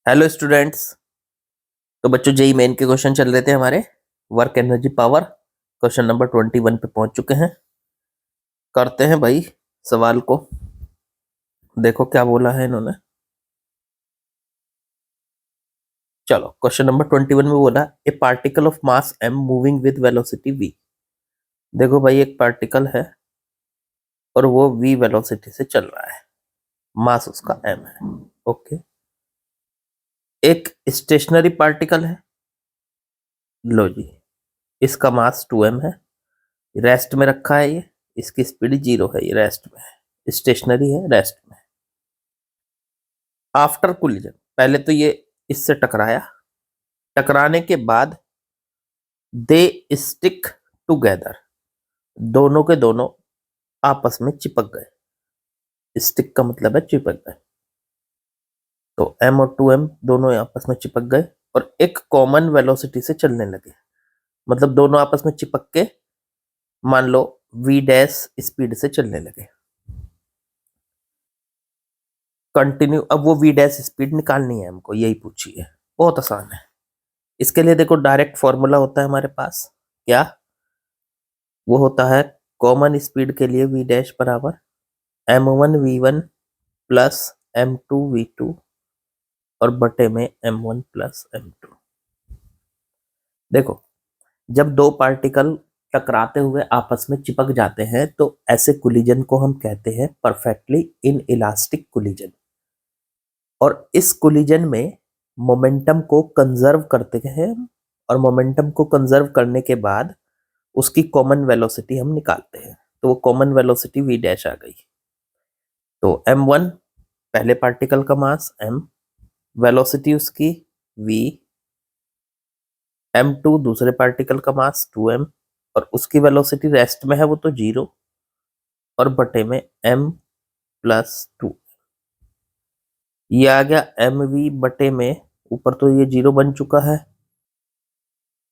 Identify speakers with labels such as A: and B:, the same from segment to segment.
A: Hello students. तो बच्चों JEE main के क्वेश्चन चल रहे थे हमारे। Work energy power question number 21 पे पहुंच चुके हैं। करते हैं भाई सवाल को। देखो क्या बोला है इन्होंने। चलो क्वेश्चन नंबर 21 में बोला ए particle of mass m moving with velocity v। देखो भाई एक पार्टिकल है और वो v वेलोसिटी से चल रहा है, मास उसका m है। ओके। एक स्टेशनरी पार्टिकल है, लो जी, इसका मास 2m है, रेस्ट में रखा है ये, इसकी स्पीड 0 है, ये रेस्ट में है, स्टेशनरी है, रेस्ट में है। आफ्टर कोलिजन, पहले तो ये इससे टकराया, टकराने के बाद दे स्टिक टुगेदर, दोनों के दोनों आपस में चिपक गए। स्टिक का मतलब है चिपक गए। तो m और 2m दोनों आपस में चिपक गए और एक कॉमन वेलोसिटी से चलने लगे। मतलब दोनों आपस में चिपक के मान लो v डैश स्पीड से चलने लगे। कंटिन्यू, अब वो v डैश स्पीड निकालनी है हमको, यही पूछी है, बहुत आसान है। इसके लिए देखो डायरेक्ट फॉर्मूला होता है हमारे पास, क्या वो होता है, कॉमन स्पीड के लिए v डैश बराबर m1 v1 plus m2 v2 और बटे में m1 प्लस m2। देखो जब दो पार्टिकल टकराते हुए आपस में चिपक जाते हैं तो ऐसे कोलिजन को हम कहते हैं परफेक्टली इन इलास्टिक कोलिजन। और इस कोलिजन में मोमेंटम को कंजर्व करते हैं और मोमेंटम को कंजर्व करने के बाद उसकी कॉमन वेलोसिटी हम निकालते हैं। तो वो कॉमन वेलोसिटी v डैश आ गई। तो m1 पहले पार्टिकल का मास m, वेलोसिटी उसकी v, m2 दूसरे पार्टिकल का मास 2m और उसकी वेलोसिटी रेस्ट में है वो तो 0 और बटे में m प्लस 2। ये आ गया mv बटे में, ऊपर तो ये 0 बन चुका है,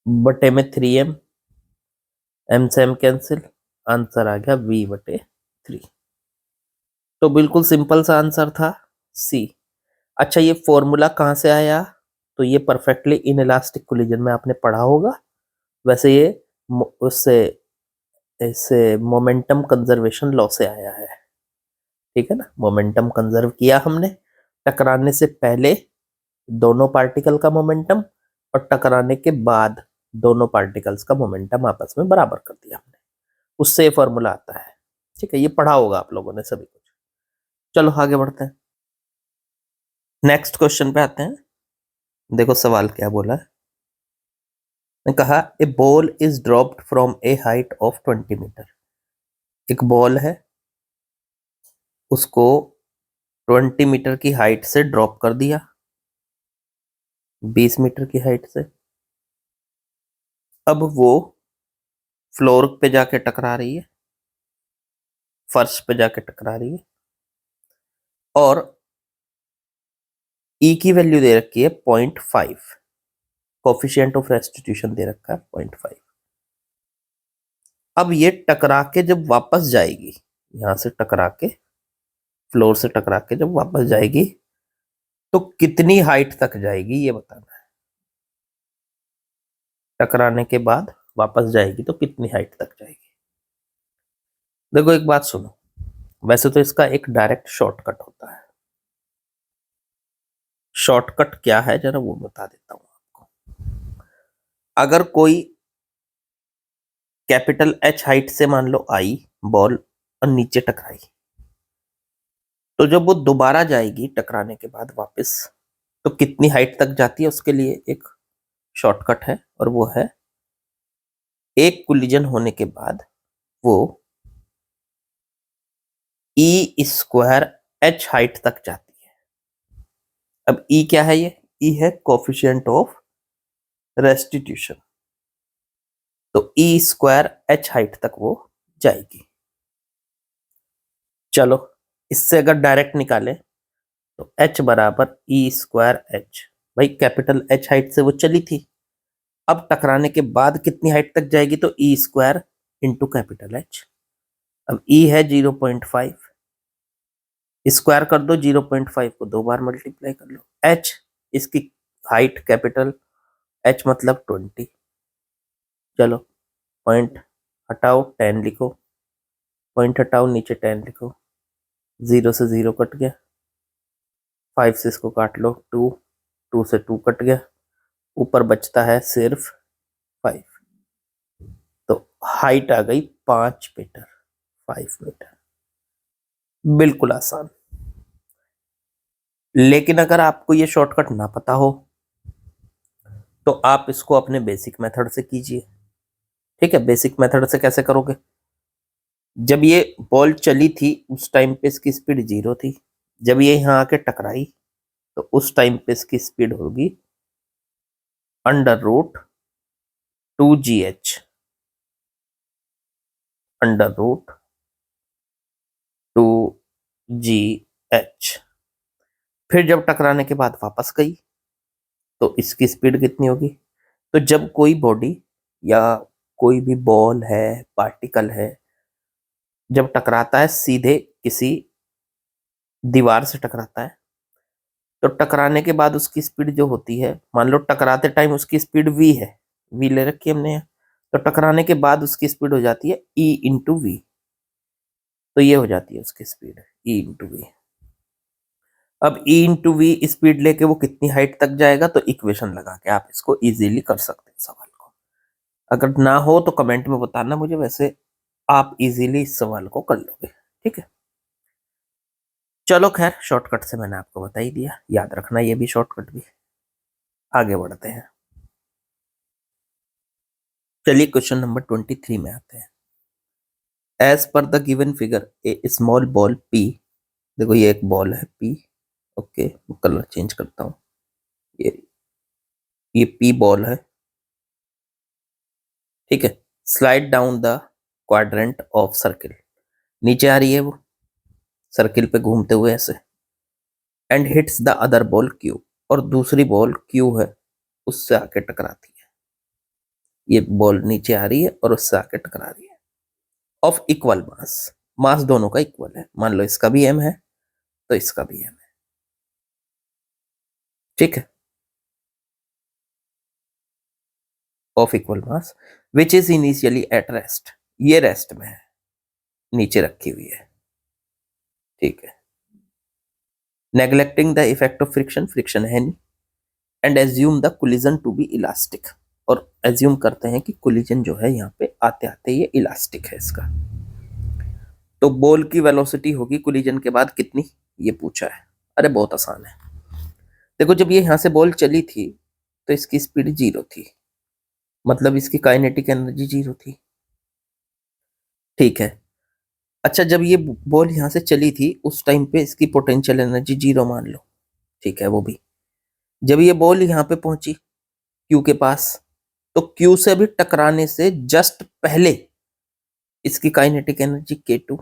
A: बटे में 3m, m से m कैंसिल, आंसर आ गया v बटे 3। तो बिल्कुल सिंपल सा आंसर था सी। अच्छा ये फॉर्मूला कहाँ से आया? तो ये परफेक्टली इनइलास्टिक कोलिजन में आपने पढ़ा होगा। वैसे ये उससे इससे मोमेंटम कंजर्वेशन लॉ से आया है, ठीक है ना। मोमेंटम कंजर्व किया हमने, टकराने से पहले दोनों पार्टिकल का मोमेंटम और टकराने के बाद दोनों पार्टिकल्स का मोमेंटम आपस में बराबर कर दिया हमने, उससे ये फॉर्मूला आता है। ठीक है, ये पढ़ा होगा आप लोगों ने सभी कुछ। चलो आगे बढ़ते हैं, नेक्स्ट क्वेश्चन पे आते हैं। देखो सवाल क्या बोला है, ने कहा a ball is dropped from a height of 20 metre. एक बॉल है, उसको 20 मीटर की हाइट से ड्रॉप कर दिया, 20 मीटर की हाइट से। अब वो फ्लोर पे जाके टकरा रही है, फर्श पे जाके टकरा रही है और ई की वैल्यू दे रखी है 0.5, कोफिशिएंट ऑफ रेस्टिट्यूशन दे रखा है 0.5। अब ये टकरा के जब वापस जाएगी, यहां से टकरा के, फ्लोर से टकरा के जब वापस जाएगी तो कितनी हाइट तक जाएगी ये बताना है। टकराने के बाद वापस जाएगी तो कितनी हाइट तक जाएगी। देखो एक बात सुनो, वैसे तो इसका एक डायरेक्ट शॉर्टकट होता है। शॉर्टकट क्या है जरा वो बता देता हूं आपको। अगर कोई कैपिटल H हाइट से मान लो आई बॉल और नीचे टकराई, तो जब वो दोबारा जाएगी टकराने के बाद वापस, तो कितनी हाइट तक जाती है उसके लिए एक शॉर्टकट है और वो है एक कोलिजन होने के बाद वो ई स्क्वायर H हाइट तक जाती है। अब ई क्या है? ये ई है कोफिशिएंट ऑफ रेस्टिट्यूशन। तो ई स्क्वायर H हाइट तक वो जाएगी। चलो इससे अगर डायरेक्ट निकाले तो H बराबर ई स्क्वायर H, भाई कैपिटल H हाइट से वो चली थी, अब टकराने के बाद कितनी हाइट तक जाएगी? तो E square into capital H। अब ई है 0.5, स्क्वायर कर दो 0.5 को 2 बार मल्टीप्लाई कर लो, H इसकी हाइट कैपिटल, h मतलब 20। चलो पॉइंट हटाओ, 10 लिखो, पॉइंट हटाओ, नीचे 10 लिखो, 0 से 0 कट गया, 5 से इसको काट लो, 2, 2 से 2 कट गया, ऊपर बचता है सिर्फ 5। तो हाइट आ गई 5 मीटर, 5 मीटर। बिल्कुल आसान। लेकिन अगर आपको ये शॉर्टकट ना पता हो तो आप इसको अपने बेसिक मेथड से कीजिए। ठीक है, बेसिक मेथड से कैसे करोगे? जब ये बॉल चली थी उस टाइम पे इसकी स्पीड 0 थी, जब ये यहां आके टकराई तो उस टाइम पे इसकी स्पीड होगी √2gh, √2gh। फिर जब टकराने के बाद वापस गई तो इसकी स्पीड कितनी होगी? तो जब कोई बॉडी या कोई भी बॉल है, पार्टिकल है, जब टकराता है सीधे किसी दीवार से टकराता है, तो टकराने के बाद उसकी स्पीड जो होती है, मान लो टकराते टाइम उसकी स्पीड v है, v ले रखी हमने यहाँ, तो टकराने के बाद उसकी स्पीड हो जाती है e इंटू वी। तो ये हो जाती है उसकी स्पीड e इंटू वी। अब e इंटू वी स्पीड लेके वो कितनी हाइट तक जाएगा, तो इक्वेशन लगा के आप इसको इजीली कर सकते हैं सवाल को। अगर ना हो तो कमेंट में बताना मुझे, वैसे आप इजीली इस सवाल को कर लोगे। ठीक है, चलो खैर, शॉर्टकट से मैंने आपको बता ही दिया, याद रखना ये भी शॉर्टकट भी। आगे बढ़ते हैं, चलिए क्वेश्चन नंबर 23 में आते हैं। As per the given figure a small ball P, देखो ये एक बॉल है पी, ओके, कलर चेंज करता हूं, ये पी बॉल है, ठीक है, slide down the quadrant of circle, नीचे आ रही है वो सर्किल पे घूमते हुए ऐसे, and hits the other ball Q, और दूसरी बॉल क्यू है उससे आके टकराती है। ये बॉल नीचे आ रही है और उससे आके टकरा रही है, ऑफ इक्वल मास, मास दोनों का इक्वल है, मान लो इसका भी m है तो इसका भी m है। ठीक है, of equal mass which is initially at rest, ये रेस्ट में है, नीचे रखी हुई है। ठीक है, neglecting the effect of friction, friction है नहीं, and assume the collision to be elastic, और एज्यूम करते हैं कि कोलिजन जो है यहाँ पे आते आते ये इलास्टिक है इसका। तो बॉल की वेलोसिटी होगी कोलिजन के बाद कितनी, ये पूछा है। अरे बहुत आसान है, देखो जब ये यहां से बॉल चली थी तो इसकी स्पीड 0 थी, मतलब इसकी काइनेटिक एनर्जी 0 थी। ठीक है, अच्छा जब ये बॉल यहां से चली थी उस टाइम पे इसकी पोटेंशियल एनर्जी 0 मान लो, ठीक है, वो भी जब ये बॉल यहाँ पे पहुंची क्यू के पास, तो क्यू से भी टकराने से जस्ट पहले इसकी काइनेटिक एनर्जी K2,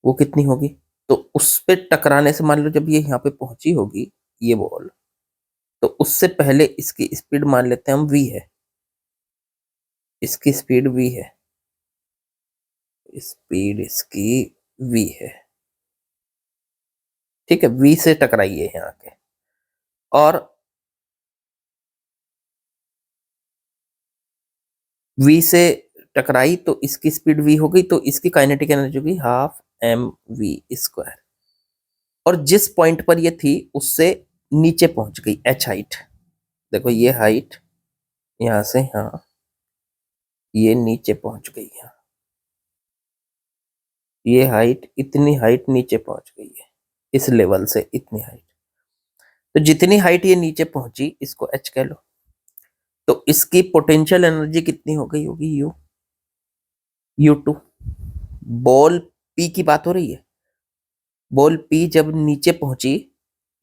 A: वो कितनी होगी? तो उस पे टकराने से मान लो जब ये यहाँ पे पहुंची होगी ये बॉल, तो उससे पहले इसकी स्पीड मान लेते हैं हम v है, इसकी स्पीड v है, स्पीड इसकी v है। ठीक है, v से टकराई है यहाँ के, और v से टकराई तो इसकी स्पीड v हो गई, तो इसकी काइनेटिक एनर्जी होगी हाफ mv², और जिस पॉइंट पर ये थी उससे नीचे पहुंच गई h हाइट, देखो ये हाइट यहां से यहां, ये नीचे पहुंच गई है, ये हाइट, इतनी हाइट नीचे पहुंच गई है, इस लेवल से इतनी हाइट, तो जितनी हाइट ये नीचे पहुंची इसको h कह लो, तो इसकी पोटेंशियल एनर्जी कितनी हो गई होगी U2। बॉल P की बात हो रही है, बॉल P जब नीचे पहुंची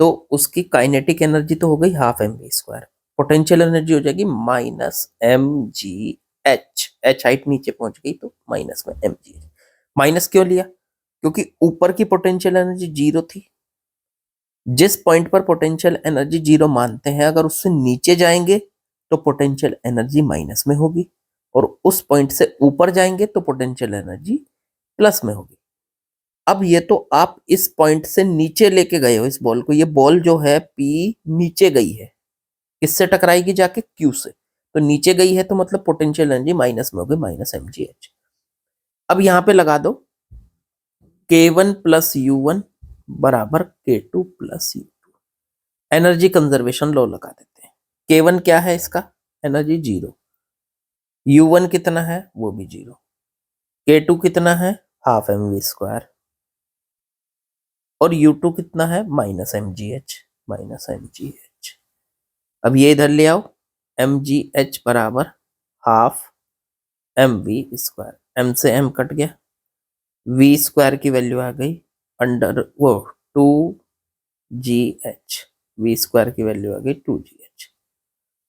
A: तो उसकी काइनेटिक एनर्जी तो हो गई हाफ mv², पोटेंशियल एनर्जी हो जाएगी -mgh, h हाइट नीचे पहुंच गई तो माइनस में mgh। माइनस क्यों लिया? क्योंकि ऊपर की पोटेंशियल एनर्जी 0 थी, जिस पॉइंट पर पोटेंशियल एनर्जी 0 मानते हैं अगर उससे नीचे जाएंगे तो पोटेंशियल एनर्जी माइनस में होगी, और उस पॉइंट से ऊपर जाएंगे तो पोटेंशियल एनर्जी प्लस में होगी। अब ये तो आप इस पॉइंट से नीचे लेके गए हो इस बॉल को, ये बॉल जो है पी नीचे गई है, किससे टकराएगी जाके, क्यू से। तो नीचे गई है तो मतलब पोटेंशियल एनर्जी माइनस में होगी, माइनस mgh। अब यहां पे लगा दो k1 प्लस u1 बराबर k2 plus u2। Energy conservation law लगा देते हैं। k1 क्या है इसका, एनर्जी 0, u1 कितना है वो भी 0, k2 कितना है हाफ mv², और u2 कितना है माइनस mgh, माइनस mgh। अब ये इधर ले आओ, mgh बराबर हाफ mv², m से m कट गया, v² की वैल्यू आ गई अंडर वो 2gh, v² की वैल्यू आ गई 2gh।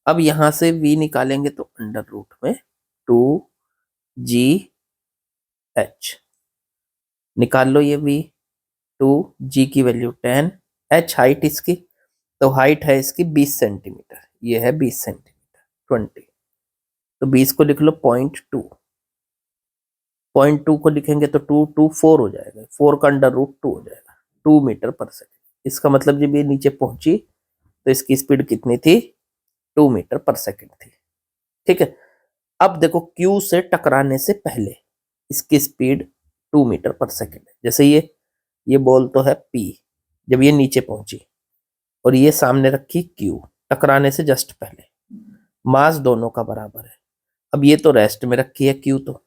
A: अब यहां से v निकालेंगे तो अंडर रूट में 2gh, निकाल लो ये v, 2g की वैल्यू 10, h हाइट इसकी, तो हाइट है इसकी 20 सेंटीमीटर, ये है 20 सेंटीमीटर 20, तो 20 को लिख लो 0.2, 0.2 को लिखेंगे तो 2 2 4 हो जाएगा, 4 का अंडर रूट 2 हो जाएगा, 2 मीटर पर सेकेंड। इसका मतलब जब ये नीचे पहुंची तो इसकी स्पीड कितनी थी, 2 मीटर पर सेकेंड थी। ठीक है, अब देखो Q से टकराने से पहले इसकी स्पीड 2 मीटर पर सेकेंड है। जैसे ये बॉल तो है P, जब ये नीचे पहुंची और ये सामने रखी Q, टकराने से जस्ट पहले, मास दोनों का बराबर है। अब ये तो रेस्ट में रखी है Q तो,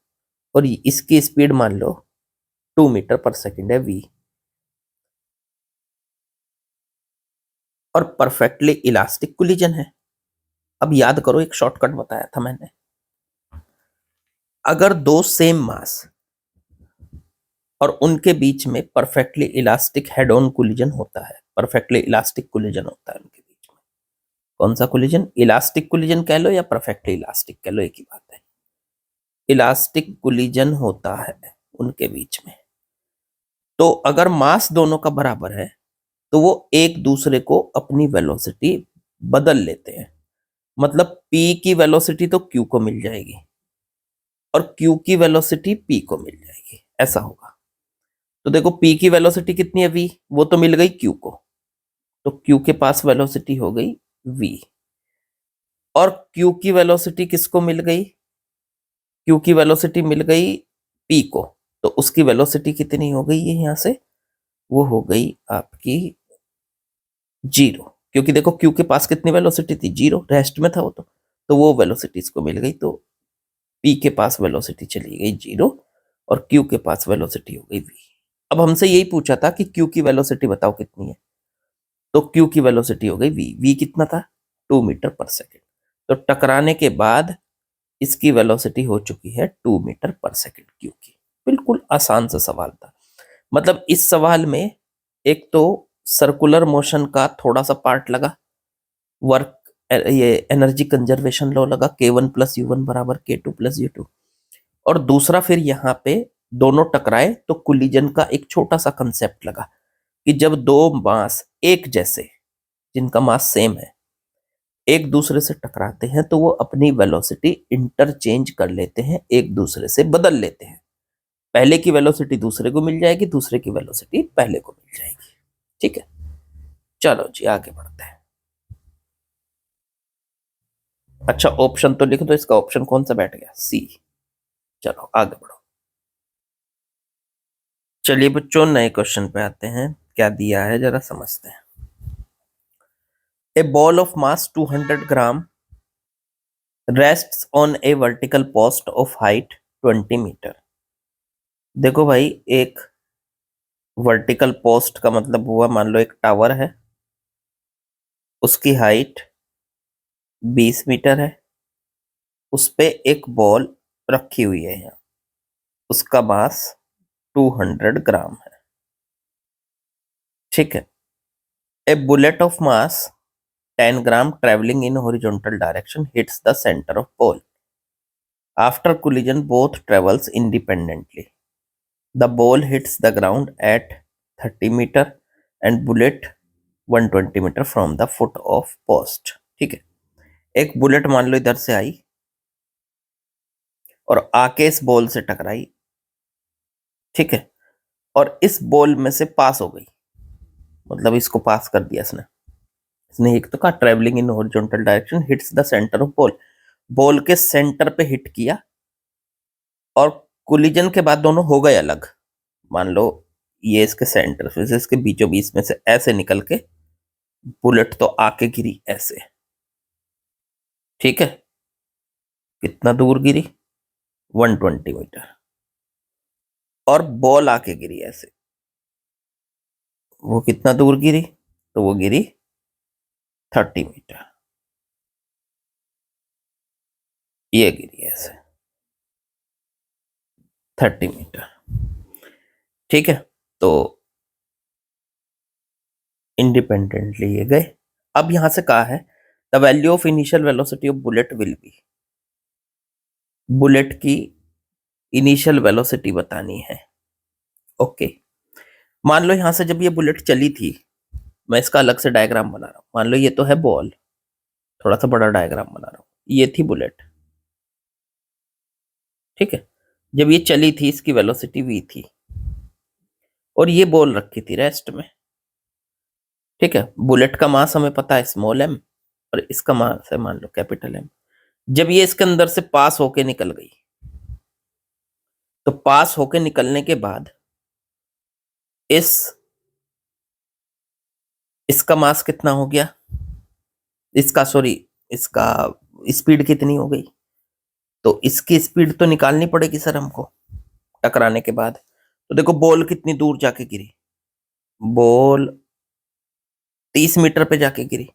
A: और इसकी स्पीड मान लो 2 मीटर पर सेकेंड है v, और परफेक्टली इलास्टिक कोलिजन है। अब याद करो एक शॉर्टकट बताया था मैंने, अगर दो सेम मास और उनके बीच में perfectly elastic head on collision होता है, परफेक्टली इलास्टिक कोलिजन होता है उनके बीच में, कौन सा कोलिजन, इलास्टिक कोलिजन कह लो या परफेक्टली इलास्टिक कह लो, एक ही बात है, इलास्टिक कोलिजन होता है उनके बीच में। तो अगर मास दोनों का बराबर है तो वो एक दूसरे को अपनी वेलोसिटी बदल लेते हैं, मतलब p की वेलोसिटी तो q को मिल जाएगी और q की वेलोसिटी p को मिल जाएगी, ऐसा होगा। तो देखो p की वेलोसिटी कितनी है v, वो तो मिल गई q को, तो q के पास वेलोसिटी हो गई v, और q की वेलोसिटी किसको मिल गई, q की वेलोसिटी मिल गई p को, तो उसकी वेलोसिटी कितनी हो गई है यहां से, वो हो गई आपकी 0, क्योंकि देखो q के पास कितनी वेलोसिटी थी 0, रेस्ट में था वो तो वो वेलोसिटी इसको मिल गई, तो p के पास वेलोसिटी चली गई 0 और q के पास वेलोसिटी हो गई v। अब हमसे यही पूछा था कि q की वेलोसिटी बताओ कितनी है, तो q की वेलोसिटी हो गई v कितना था 2 मीटर पर सेकेंड, तो टकराने के बाद इसकी वेलोसिटी हो चुकी है 2 मीटर पर सेकेंड q की। बिल्कुल आसान सा सवाल था, मतलब इस सवाल में एक तो सर्कुलर मोशन का थोड़ा सा पार्ट लगा, वर्क ये एनर्जी कंजर्वेशन लॉ लगा, k1 प्लस u1 बराबर k2 प्लस u2, और दूसरा फिर यहाँ पे दोनों टकराए तो कोलिजन का एक छोटा सा कंसेप्ट लगा कि जब दो मास एक जैसे जिनका मास सेम है एक दूसरे से टकराते हैं तो वो अपनी वेलोसिटी इंटरचेंज कर लेते हैं, एक दूसरे से बदल लेते हैं, पहले की वेलोसिटी दूसरे को मिल जाएगी, दूसरे की वेलोसिटी पहले को मिल जाएगी। ठीक है, चलो जी आगे बढ़ते हैं। अच्छा ऑप्शन तो लिख दो, इसका ऑप्शन कौन सा बैठ गया, सी। चलो आगे बढ़ो। चलिए बच्चों नए क्वेश्चन पे आते हैं, क्या दिया है जरा समझते हैं। A ball of mass 200 gram rests on a vertical post of height 20 metre. देखो भाई एक वर्टिकल पोस्ट का मतलब हुआ, मान लो एक टावर है, उसकी हाइट 20 मीटर है, उस पे एक बॉल रखी हुई है यहाँ, उसका मास 200 ग्राम है। ठीक है, a bullet of mass 10 gram traveling in horizontal direction hits the center of ball. After collision, both travels independently. The ball hits the ground at 30 meter and bullet 120 meter from the foot of post. ठीक है, एक bullet मान लो इधर से आई और आके इस ball से टकराई। ठीक है, और इस बॉल में से पास हो गई, मतलब इसको पास कर दिया इसने। इसने एक तो कहा travelling in horizontal direction hits the centre of ball, ball के सेंटर पे हिट किया और कोलिजन के बाद दोनों हो गए अलग। मान लो ये इसके सेंटर से, इसके बीचों बीच में से ऐसे निकल के बुलेट तो आके गिरी ऐसे, ठीक है। कितना दूर गिरी? 120 मीटर। और बॉल आके गिरी ऐसे, वो कितना दूर गिरी? तो वो गिरी 30 मीटर। ये गिरी ऐसे 30 मीटर, ठीक है। तो इंडिपेंडेंटली ये गए। अब यहां से कहा है the value of initial velocity of bullet will be, bullet की इनिशियल वेलोसिटी बतानी है। ओके, मान लो यहां से जब ये बुलेट चली थी, मैं इसका अलग से डायग्राम बना रहा हूं। मान लो ये तो है बॉल, थोड़ा सा बड़ा डायग्राम बना रहा हूं। ये थी बुलेट, ठीक है। जब ये चली थी इसकी वेलोसिटी v थी और ये बॉल रखी थी रेस्ट में, ठीक है। बुलेट का मास हमें पता है स्मॉल m और इसका मास है मान लो कैपिटल M। जब ये इसके अंदर से पास होके निकल गई, तो पास होके निकलने के बाद इसका मास कितना हो गया, इसका स्पीड कितनी हो गई? तो इसकी स्पीड तो निकालनी पड़ेगी सर हमको टकराने के बाद। तो देखो बॉल कितनी दूर जाके गिरी, बॉल 30 मीटर पे जाके गिरी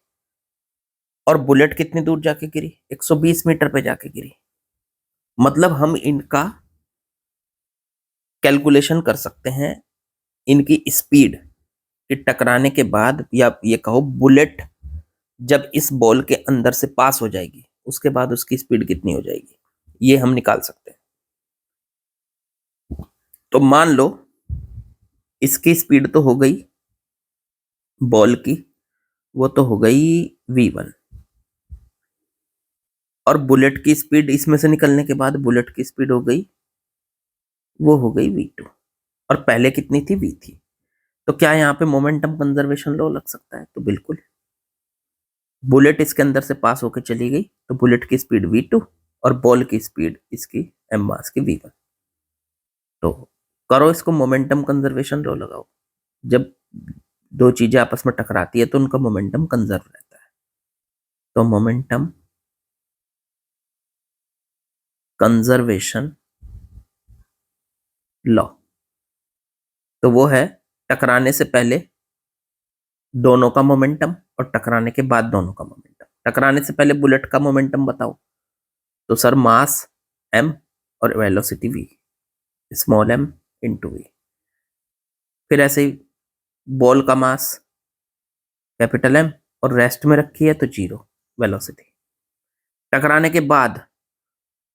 A: और बुलेट कितनी दूर जाके गिरी? 120 मीटर पे जाके गिरी। मतलब हम इनका कैलकुलेशन कर सकते हैं, इनकी स्पीड कि टकराने के बाद, या ये कहो बुलेट जब इस बॉल के अंदर से पास हो जाएगी उसके बाद उसकी स्पीड कितनी हो जाएगी, ये हम निकाल सकते हैं। तो मान लो इसकी स्पीड तो हो गई बॉल की, वो तो हो गई v1, और बुलेट की स्पीड इसमें से निकलने के बाद बुलेट की स्पीड हो गई, वो हो गई v2, और पहले कितनी थी? v थी। तो क्या यहाँ पे मोमेंटम कंजर्वेशन लॉ लग सकता है? तो बिल्कुल, बुलेट इसके अंदर से पास होकर चली गई तो बुलेट की स्पीड v2 और बॉल की स्पीड इसकी m मास की v1। तो करो इसको मोमेंटम कंजर्वेशन लॉ लगाओ। जब दो चीजें आपस में टकराती है तो उनका मोमेंटम कंजर्व रहता है। तो मोमेंटम कंजर्वेशन लॉ तो वो है टकराने से पहले दोनों का मोमेंटम और टकराने के बाद दोनों का मोमेंटम। टकराने से पहले बुलेट का मोमेंटम बताओ, तो सर मास m और velocity v, small m into v। फिर ऐसे ही बॉल का मास कैपिटल M और रेस्ट में रखी है तो 0 वेलोसिटी। टकराने के बाद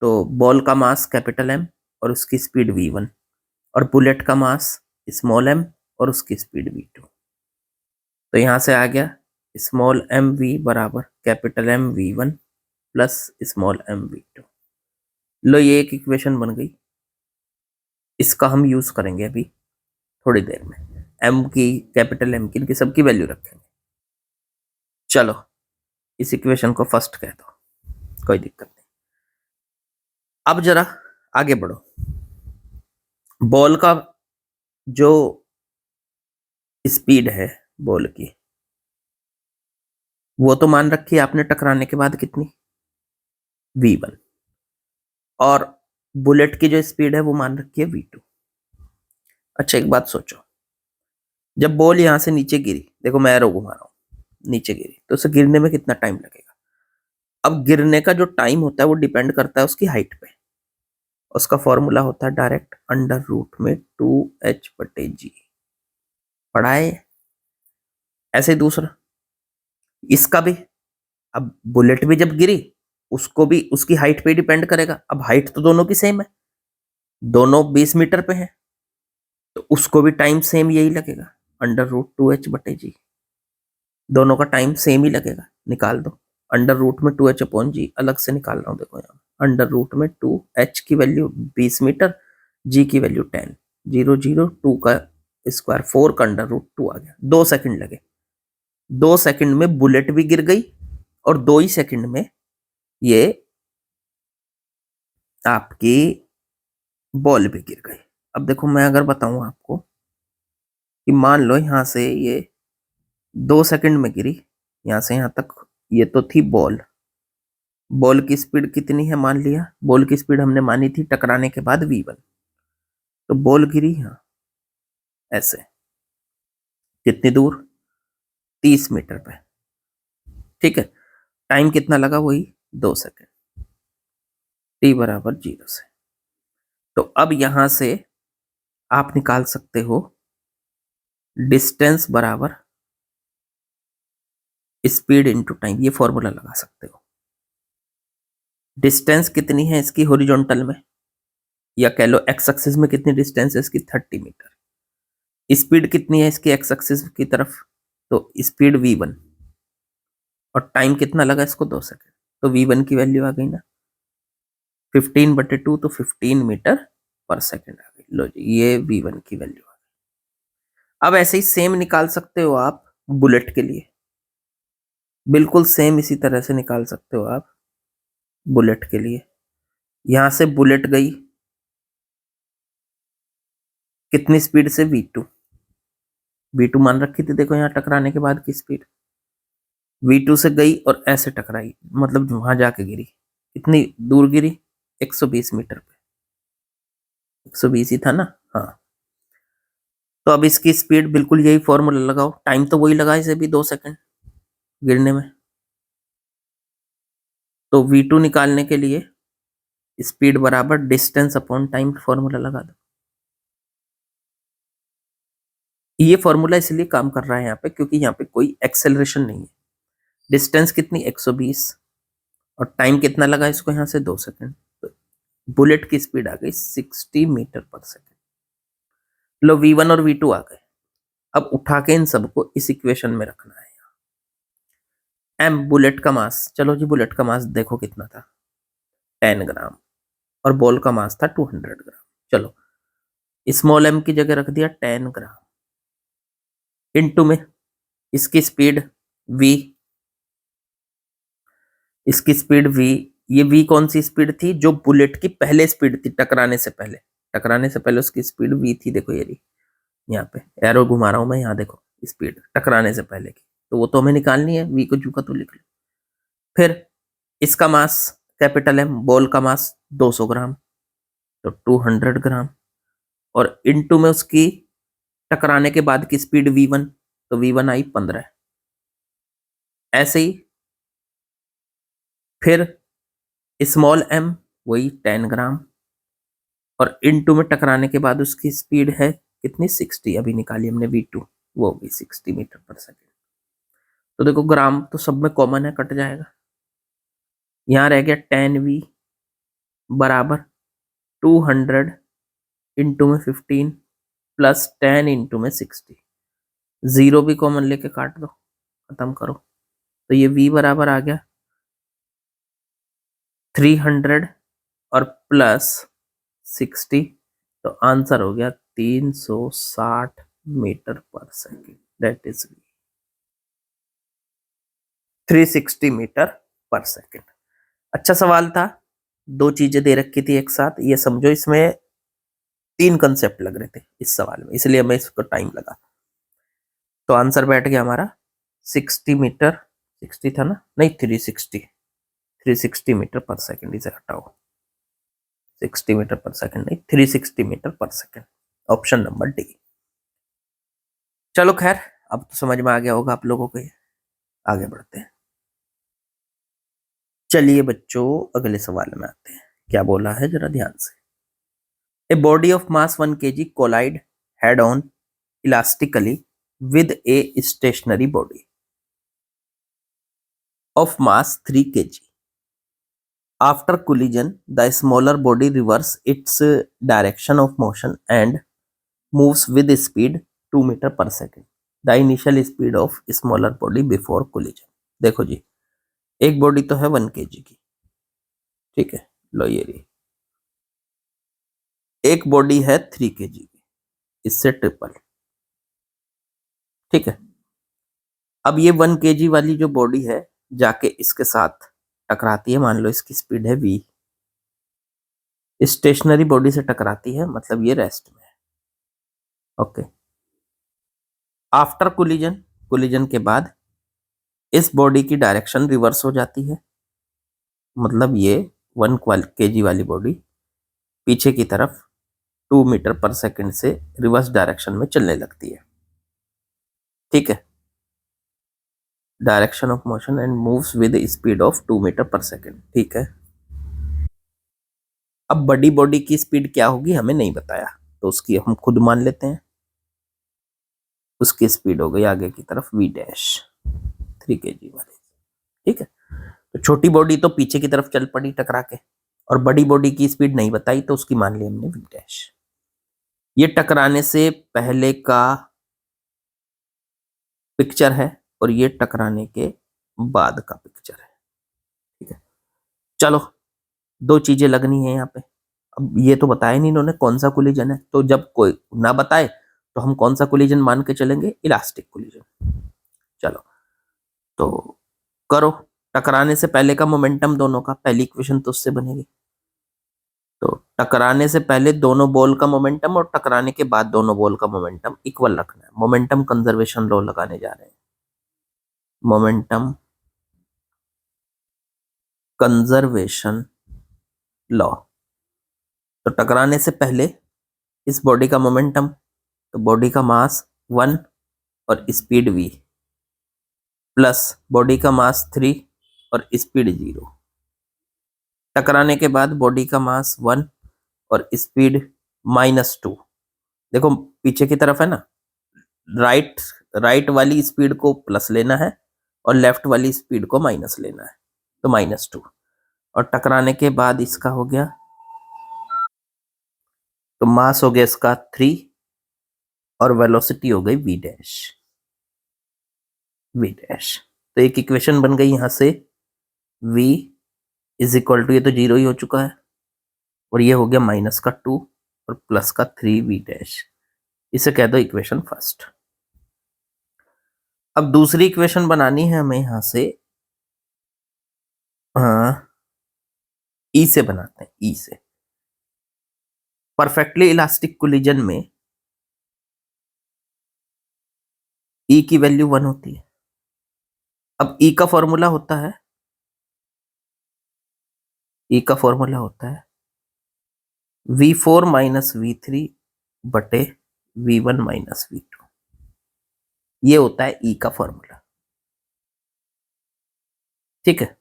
A: तो बॉल का मास कैपिटल M और उसकी स्पीड v1 और बुलेट का मास स्मॉल m और उसकी स्पीड v2। तो यहां से आ गया स्मॉल mv बराबर capital M v1 plus small m v2। लो ये एक इक्वेशन बन गई, इसका हम यूज करेंगे अभी थोड़ी देर में। m की, कैपिटल M की, इनकी सबकी वैल्यू रखेंगे। चलो इस इक्वेशन को फर्स्ट कह दो, कोई दिक्कत नहीं। अब जरा आगे बढ़ो। बॉल का जो स्पीड है बॉल की, वो तो मान रखी है आपने टकराने के बाद कितनी? v1। और बुलेट की जो स्पीड है वो मान रखी है v2। अच्छा एक बात सोचो, जब बॉल यहां से नीचे गिरी, देखो मैं एरो घुमा रहा हूं, नीचे गिरी तो उसे गिरने में कितना टाइम लगेगा? अब गिरने का जो टाइम होता है वो डिपेंड करता है उसकी हाइट पे। उसका फॉर्मूला होता है डायरेक्ट अंडर रूट में 2h/g। पढ़ा है? ऐसे ही दूसरा इसका भी, अब बुलेट भी जब गिरी उसको भी उसकी हाइट पे डिपेंड करेगा। अब हाइट तो दोनों की सेम है, दोनों 20 मीटर पे है, तो उसको भी टाइम सेम यही लगेगा, अंडर रूट 2h/g। दोनों का टाइम सेम ही लगेगा, निकाल दो। अंडर रूट में 2h/g अलग से निकाल रहा हूं, देखो यहाँ अंडर रूट में 2h की वैल्यू 20 मीटर, g की वैल्यू 10, 0 0 2 का स्क्वायर 4 का √2 आ गया। 2 सेकंड लगे, 2 सेकंड में बुलेट भी गिर गई और 2 ही सेकंड में ये आपकी बॉल भी गिर गई। अब देखो मैं अगर बताऊं आपको कि मान लो यहां से ये 2 सेकंड में गिरी, यहां से यहां तक, ये तो थी बॉल। बॉल की स्पीड कितनी है मान लिया, बॉल की स्पीड हमने मानी थी टकराने के बाद v1। तो बॉल गिरी यहां ऐसे, कितनी दूर, 30 मीटर पे, ठीक है। टाइम कितना लगा, वही 2 सेकंड, t बराबर 0 से। तो अब यहां से आप निकाल सकते हो डिस्टेंस बराबर स्पीड इनटू टाइम, ये फॉर्मूला लगा सकते हो। डिस्टेंस कितनी है इसकी हॉरिजॉन्टल में, या कह लो एक्स एक्सिस में कितनी डिस्टेंस है इसकी, 30 मीटर। स्पीड कितनी है इसकी एक्स एक्सिस की तरफ, तो स्पीड v1, और टाइम कितना लगा इसको, 2 सेकंड। तो v1 की वैल्यू आ गई ना 15/2, तो 15 मीटर पर सेकंड आ गई। लो जी, ये v1 की वैल्यू आ गई। अब ऐसे ही सेम निकाल सकते हो आप बुलेट के लिए, बिल्कुल सेम इसी तरह से निकाल सकते हो आप बुलेट के लिए। यहां से बुलेट गई कितनी स्पीड से, v2 मान रखी थी, देखो यहां टकराने के बाद की स्पीड v2 से गई और ऐसे टकराई, मतलब वहां जाके गिरी, कितनी दूर गिरी, 120 मीटर पे, 120 ही था ना, हाँ। तो अब इसकी स्पीड बिल्कुल यही फॉर्मूला लगाओ, टाइम तो वही लगा इसे भी 2 सेकंड गिरने में। तो v2 निकालने के लिए स्पीड बराबर डिस्टेंस अपॉन टाइम फॉर्मूला लगा दो। ये फॉर्मूला इसलिए काम कर रहा है यहाँ पे क्योंकि यहाँ पे कोई एक्सेलरेशन नहीं है। डिस्टेंस कितनी, 120, और टाइम कितना लगा इसको यहाँ से, 2 सेकंड। तो बुलेट की स्पीड आ गई 60 मीटर पर सेकंड। लो v1 और v2 आ गए। अब उठा के इन सबको इस इक्वेशन में रखना है। m बुलेट का मास, चलो जी बुलेट का मास देखो कितना था, 10 ग्राम, और बॉल का मास था 200 ग्राम। चलो स्मॉल m की जगह रख दिया 10 ग्राम, इनटू में इसकी स्पीड v, इसकी स्पीड v, ये v कौन सी स्पीड थी, जो बुलेट की पहले स्पीड थी टकराने से पहले, टकराने से पहले उसकी स्पीड v थी। देखो ये रही, यहाँ पे एरो घुमा रहा हूं मैं, यहाँ देखो स्पीड टकराने से पहले की, तो वो तो हमें निकालनी है, v को जू का तो लिख लो। फिर इसका मास कैपिटल M, बॉल का मास 200 ग्राम, तो 200 ग्राम, और इनटू में उसकी टकराने के बाद की स्पीड v1, तो v1 आई 15। ऐसे ही फिर स्मॉल m वही 10 ग्राम, और इनटू में टकराने के बाद उसकी स्पीड है कितनी, 60, अभी निकाली हमने v2, वो होगी 60 मीटर पर सेकेंड। तो देखो ग्राम तो सब में कॉमन है, कट जाएगा, यहां रह गया 10v बराबर 200 इंटू में 15 प्लस 10 इंटू में 60, जीरो भी कॉमन लेके काट दो, खत्म करो। तो ये v बराबर आ गया 300 और प्लस 60, तो आंसर हो गया 360 मीटर पर सेकेंड, दैट इज 360 मीटर पर सेकेंड। अच्छा सवाल था, दो चीजें दे रखी थी एक साथ, ये समझो इसमें 3 कंसेप्ट लग रहे थे इस सवाल में, इसलिए हमें इसको टाइम लगा। तो आंसर बैठ गया हमारा 60 मीटर, 60 था ना, नहीं 360 मीटर पर सेकेंड, इसे हटाओ, 60 मीटर पर सेकेंड नहीं, 360 मीटर पर सेकेंड, ऑप्शन नंबर डी। चलो खैर, अब तो समझ में आ गया होगा आप लोगों को, आगे बढ़ते हैं। चलिए बच्चों अगले सवाल में आते हैं, क्या बोला है जरा ध्यान से। A body of mass 1 kg collide head on elastically with a stationary body of mass 3 kg. After collision, the smaller body reverses its direction of motion and moves with speed 2 meter per second. The initial speed of smaller body before collision. देखो जी, एक body तो है 1 kg की, ठीक है, लो ये रही, एक बॉडी है 3 kg की, इससे ट्रिपल, ठीक है। अब ये 1 kg वाली जो बॉडी है जाके इसके साथ टकराती है, मान लो इसकी स्पीड है v, स्टेशनरी बॉडी से टकराती है, मतलब ये रेस्ट में है। ओके, आफ्टर कोलिजन, कोलिजन के बाद इस बॉडी की डायरेक्शन रिवर्स हो जाती है, मतलब ये 1 kg वाली बॉडी पीछे की तरफ 2 मीटर पर सेकंड से रिवर्स डायरेक्शन में चलने लगती है। ठीक है, direction of motion and moves with speed of 2 metre per second. ठीक है, अब बड़ी बॉडी की स्पीड क्या होगी हमें नहीं बताया, तो उसकी हम खुद मान लेते हैं। उसकी स्पीड हो गई आगे की तरफ v डैश 3 kg वाली। ठीक है, तो छोटी बॉडी तो पीछे की तरफ चल पड़ी टकरा के, और बड़ी बॉडी की स्पीड नहीं बताई तो उसकी मान ली हमने v डैश। ये टकराने से पहले का पिक्चर है और ये टकराने के बाद का पिक्चर है। ठीक है, चलो दो चीजें लगनी है यहाँ पे। अब ये तो बताया नहीं इन्होंने कौन सा कोलिजन है, तो जब कोई ना बताए तो हम कौन सा कोलिजन मान के चलेंगे, इलास्टिक कोलिजन। चलो तो करो, टकराने से पहले का मोमेंटम दोनों का, पहली इक्वेशन तो उससे बनेगी। तो टकराने से पहले दोनों बॉल का मोमेंटम और टकराने के बाद दोनों बॉल का मोमेंटम इक्वल रखना है। मोमेंटम कंजर्वेशन लॉ लगाने जा रहे हैं, मोमेंटम कंजर्वेशन लॉ। तो टकराने से पहले इस बॉडी का मोमेंटम, तो बॉडी का मास 1 और स्पीड v, प्लस बॉडी का मास 3 और स्पीड 0। टकराने के बाद बॉडी का मास 1 और स्पीड -2। देखो पीछे की तरफ है ना, राइट वाली स्पीड को प्लस लेना है और लेफ्ट वाली स्पीड को माइनस लेना है, तो -2। और टकराने के बाद इसका हो गया, तो मास हो गया इसका 3 और वेलोसिटी हो गई v डैश, v डैश। तो एक इक्वेशन बन गई यहां से, v इज इक्वल टू, ये तो 0 ही हो चुका है, और ये हो गया -2 और प्लस का 3v डैश। इसे कह दो इक्वेशन फर्स्ट। अब दूसरी इक्वेशन बनानी है हमें यहां से, हाँ ई से बनाते हैं, ई से। परफेक्टली इलास्टिक कोलिजन में ई की वैल्यू 1 होती है। अब ई का फॉर्मूला होता है, ई का फॉर्मूला होता है v4 माइनस v3 बटे v1 माइनस v2। ये होता है ई का फॉर्मूला। ठीक है,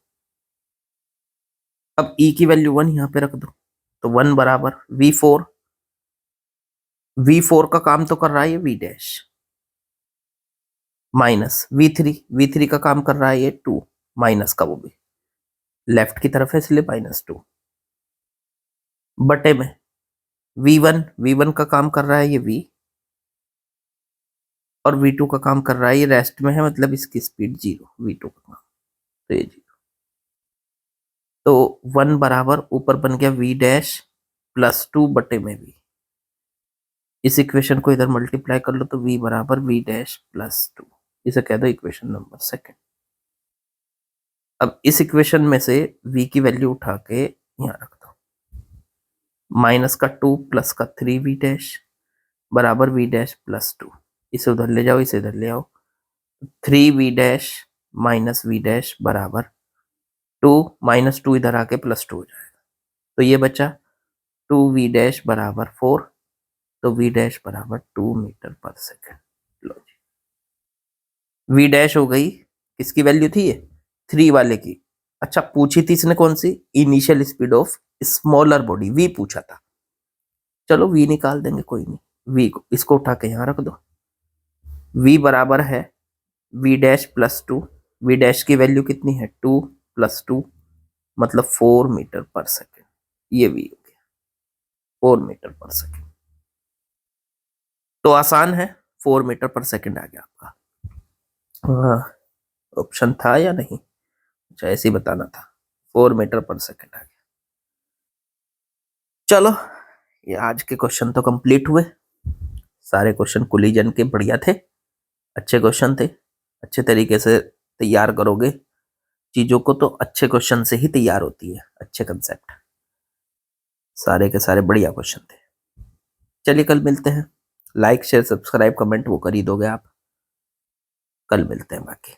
A: अब ई की वैल्यू 1 यहां पे रख दो, तो 1 बराबर v4 का काम तो कर रहा है ये v डैश, माइनस v3 का काम कर रहा है ये 2, माइनस का वो भी लेफ्ट की तरफ है इसलिए -2, बटे में v1 का काम कर रहा है ये v, और v2 का काम कर रहा है ये रेस्ट में है, मतलब इसकी स्पीड 0, v2 का काम, तो ये 0। तो 1 बराबर ऊपर बन गया v डैश +2 बटे में v। इस इक्वेशन को इधर मल्टीप्लाई कर लो तो v बराबर v डैश +2। इसे कह दो इक्वेशन नंबर सेकंड। अब इस इक्वेशन में से v की वैल्यू उठा के यहाँ रख दो, -2 प्लस का 3v डैश बराबर v डैश +2। इसे उधर ले जाओ, इसे इधर ले आओ, 3v dash minus v dash बराबर 2, -2 इधर आके +2 हो जाएगा, तो ये बचा 2v डैश बराबर 4, तो v डैश बराबर 2 मीटर पर सेकंड। लो जी, v डैश हो गई, किसकी वैल्यू थी ये, 3 वाले की। अच्छा पूछी थी इसने कौन सी, initial speed of smaller body, v पूछा था। चलो v निकाल देंगे, कोई नहीं, v को इसको उठा के यहाँ रख दो, v बराबर है v डैश +2, v डैश की वैल्यू कितनी है 2 + 2 मतलब 4 मीटर पर सेकंड। ये v हो गया 4 मीटर पर सेकंड। तो आसान है, 4 मीटर पर सेकंड आ गया आपका। ऑप्शन था या नहीं, अच्छा ऐसे ही बताना था, 4 मीटर पर सेकंड आ गया। चलो ये आज के क्वेश्चन तो कंप्लीट हुए, सारे क्वेश्चन कोलिजन के बढ़िया थे। अच्छे क्वेश्चन थे, अच्छे तरीके से तैयार करोगे चीजों को तो अच्छे क्वेश्चन से ही तैयार होती है, अच्छे कंसेप्ट, सारे के सारे बढ़िया क्वेश्चन थे। चलिए कल मिलते हैं। लाइक शेयर सब्सक्राइब कमेंट वो कर ही दोगे आप। कल मिलते हैं बाकी।